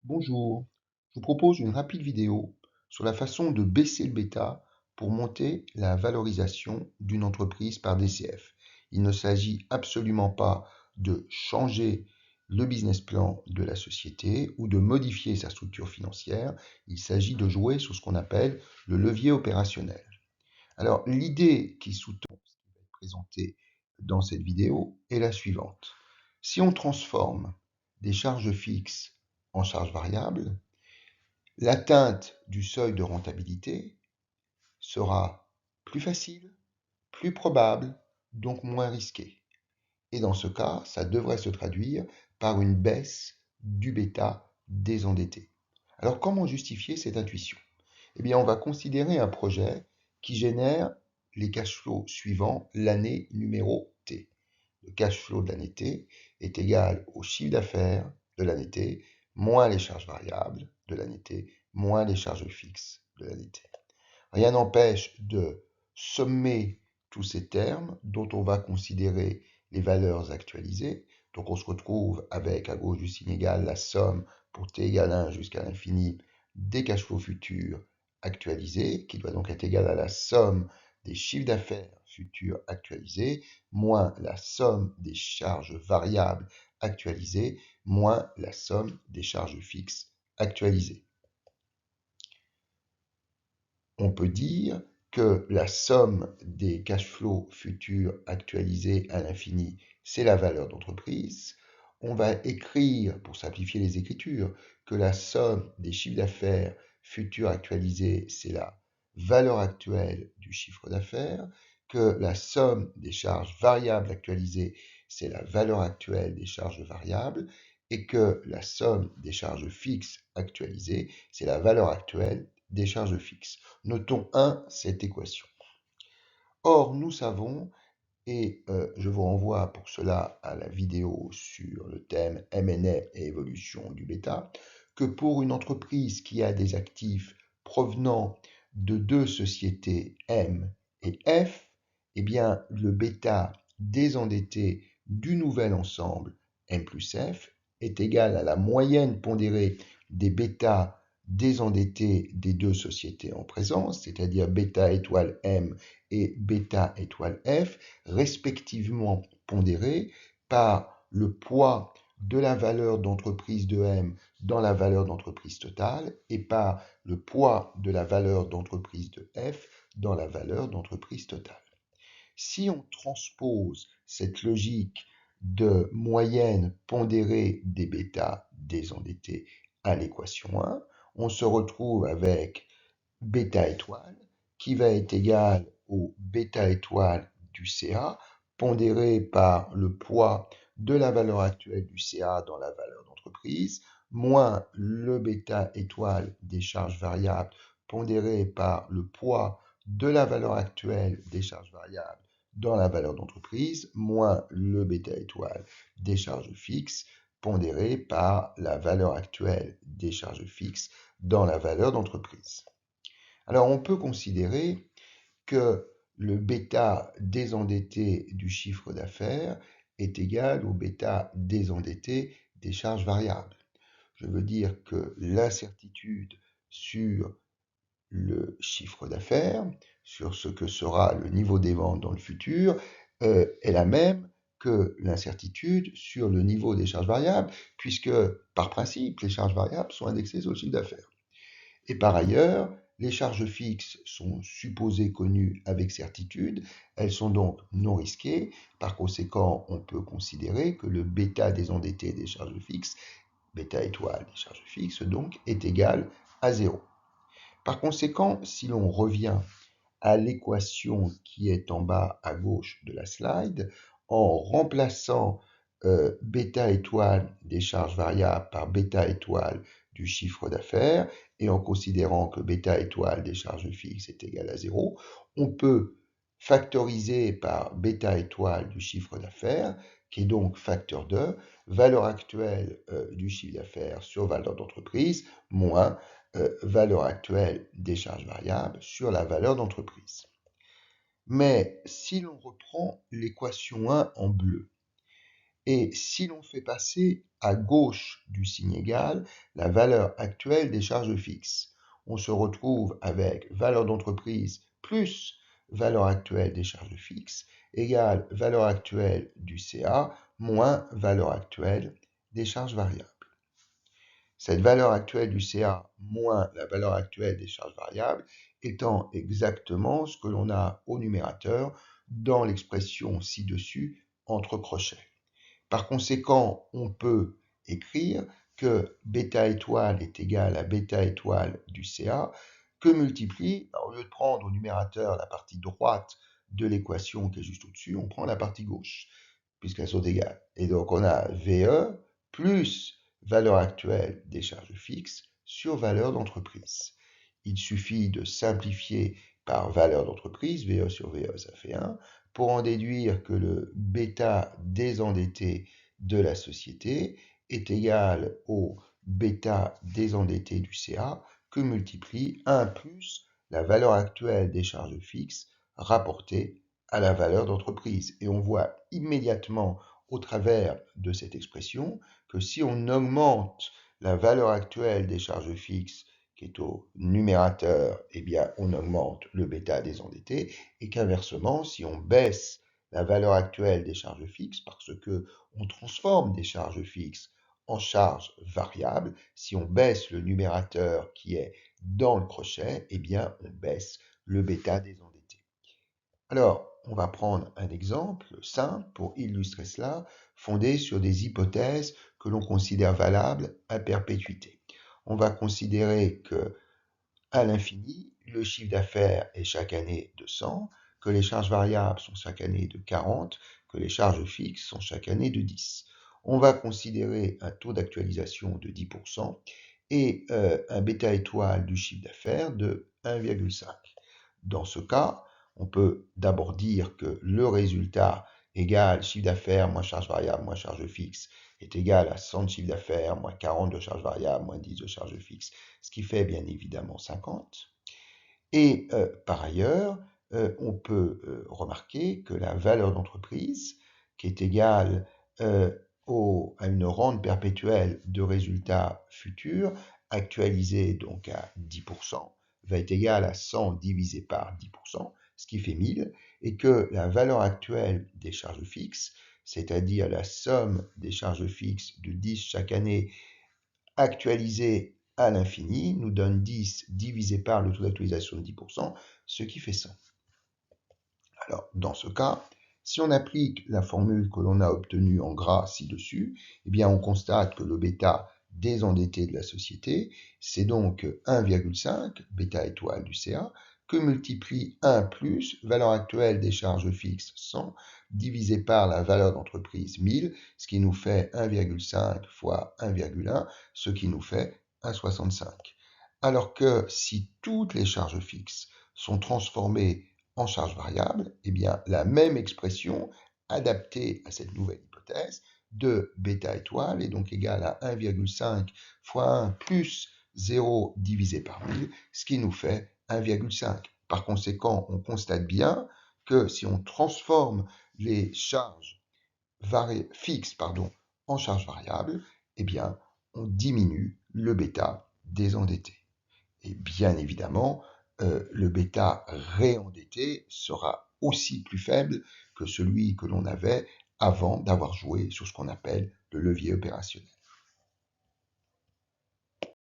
Bonjour, je vous propose une rapide vidéo sur la façon de baisser le bêta pour monter la valorisation d'une entreprise par DCF. Il ne s'agit absolument pas de changer le business plan de la société ou de modifier sa structure financière, il s'agit de jouer sur ce qu'on appelle le levier opérationnel. Alors l'idée qui sous-tend ce qui va être présenté dans cette vidéo est la suivante. Si on transforme des charges fixes en charges variables, l'atteinte du seuil de rentabilité sera plus facile, plus probable, donc moins risquée. Et dans ce cas, ça devrait se traduire par une baisse du bêta désendetté. Alors comment justifier cette intuition? Eh bien, on va considérer un projet qui génère les cash flows suivants l'année numéro T. Le cash flow de l'année T est égal au chiffre d'affaires de l'année T moins les charges variables de l'année T moins les charges fixes de l'année T. Rien n'empêche de sommer tous ces termes dont on va considérer les valeurs actualisées. Donc on se retrouve avec à gauche du signe égal la somme pour t égale 1 jusqu'à l'infini des cash flows futurs actualisés, qui doit donc être égal à la somme des chiffres d'affaires futurs actualisés, moins la somme des charges variables actualisées, moins la somme des charges fixes actualisées. On peut dire que la somme des cash flows futurs actualisés à l'infini, c'est la valeur d'entreprise. On va écrire, pour simplifier les écritures, que la somme des chiffres d'affaires futurs actualisés, c'est la valeur actuelle du chiffre d'affaires, que la somme des charges variables actualisées, c'est la valeur actuelle des charges variables, et que la somme des charges fixes actualisées, c'est la valeur actuelle des charges fixes. Notons 1 cette équation. Or, nous savons, et je vous renvoie pour cela à la vidéo sur le thème M&A et évolution du bêta, que pour une entreprise qui a des actifs provenant de deux sociétés M et F, eh bien, le bêta désendetté du nouvel ensemble M plus F est égal à la moyenne pondérée des bêtas désendettés des deux sociétés en présence, c'est-à-dire bêta étoile M et bêta étoile F, respectivement pondérés par le poids de la valeur d'entreprise de M dans la valeur d'entreprise totale et par le poids de la valeur d'entreprise de F dans la valeur d'entreprise totale. Si on transpose cette logique de moyenne pondérée des bêtas désendettés à l'équation 1, on se retrouve avec bêta étoile qui va être égal au bêta étoile du CA pondéré par le poids de la valeur actuelle du CA dans la valeur d'entreprise, moins le bêta étoile des charges variables pondéré par le poids de la valeur actuelle des charges variables dans la valeur d'entreprise, moins le bêta étoile des charges fixes pondéré par la valeur actuelle des charges fixes dans la valeur d'entreprise. Alors on peut considérer que le bêta désendetté du chiffre d'affaires est égal au bêta désendetté des charges variables. Je veux dire que l'incertitude sur le chiffre d'affaires, sur ce que sera le niveau des ventes dans le futur, est la même que l'incertitude sur le niveau des charges variables, puisque par principe, les charges variables sont indexées sur le chiffre d'affaires. Et par ailleurs, les charges fixes sont supposées connues avec certitude, elles sont donc non risquées, par conséquent on peut considérer que le bêta désendetté des charges fixes, bêta étoile des charges fixes donc, est égal à 0. Par conséquent, si l'on revient à l'équation qui est en bas à gauche de la slide, en remplaçant bêta étoile des charges variables par bêta étoile du chiffre d'affaires, et en considérant que bêta étoile des charges fixes est égal à 0, on peut factoriser par bêta étoile du chiffre d'affaires, qui est donc facteur de valeur actuelle du chiffre d'affaires sur valeur d'entreprise, moins valeur actuelle des charges variables sur la valeur d'entreprise. Mais si l'on reprend l'équation 1 en bleu, et si l'on fait passer à gauche du signe égal la valeur actuelle des charges fixes. On se retrouve avec valeur d'entreprise plus valeur actuelle des charges fixes égale valeur actuelle du CA moins valeur actuelle des charges variables. Cette valeur actuelle du CA moins la valeur actuelle des charges variables étant exactement ce que l'on a au numérateur dans l'expression ci-dessus entre crochets. Par conséquent, on peut écrire que bêta étoile est égal à bêta étoile du CA que multiplie, au lieu de prendre au numérateur la partie droite de l'équation qui est juste au-dessus, on prend la partie gauche, puisqu'elles sont égales. Et donc on a VE plus valeur actuelle des charges fixes sur valeur d'entreprise. Il suffit de simplifier par valeur d'entreprise, VE sur VE, ça fait 1, pour en déduire que le bêta désendetté de la société est égal au bêta désendetté du CA que multiplie 1 plus la valeur actuelle des charges fixes rapportée à la valeur d'entreprise. Et on voit immédiatement au travers de cette expression que si on augmente la valeur actuelle des charges fixes qui est au numérateur, eh bien on augmente le bêta désendetté, et qu'inversement, si on baisse la valeur actuelle des charges fixes parce que on transforme des charges fixes en charges variables, si on baisse le numérateur qui est dans le crochet, eh bien on baisse le bêta désendetté. Alors, on va prendre un exemple simple pour illustrer cela, fondé sur des hypothèses que l'on considère valables à perpétuité. On va considérer que, à l'infini, le chiffre d'affaires est chaque année de 100, que les charges variables sont chaque année de 40, que les charges fixes sont chaque année de 10. On va considérer un taux d'actualisation de 10% et un bêta étoile du chiffre d'affaires de 1,5. Dans ce cas, on peut d'abord dire que le résultat égal chiffre d'affaires moins charge variable moins charge fixe est égal à 100 de chiffre d'affaires moins 40 de charge variable moins 10 de charge fixe, ce qui fait bien évidemment 50. Et par ailleurs, on peut remarquer que la valeur d'entreprise, qui est égale à une rente perpétuelle de résultats futurs, actualisée donc à 10%, va être égale à 100 divisé par 10%, ce qui fait 1000, et que la valeur actuelle des charges fixes, c'est-à-dire la somme des charges fixes de 10 chaque année actualisée à l'infini, nous donne 10 divisé par le taux d'actualisation de 10%, ce qui fait 100. Alors, dans ce cas, si on applique la formule que l'on a obtenue en gras ci-dessus, eh bien, on constate que le bêta désendetté de la société, c'est donc 1,5, bêta étoile du CA, que multiplie 1 plus valeur actuelle des charges fixes 100, divisé par la valeur d'entreprise 1000, ce qui nous fait 1,5 fois 1,1, ce qui nous fait 1,65. Alors que si toutes les charges fixes sont transformées en charge variable, eh bien, la même expression adaptée à cette nouvelle hypothèse de bêta étoile est donc égale à 1,5 fois 1 plus 0 divisé par 1000, ce qui nous fait 1,5. Par conséquent, on constate bien que si on transforme les charges fixes en charges variables, eh bien, on diminue le bêta désendetté. Et bien évidemment, le bêta réendetté sera aussi plus faible que celui que l'on avait avant d'avoir joué sur ce qu'on appelle le levier opérationnel.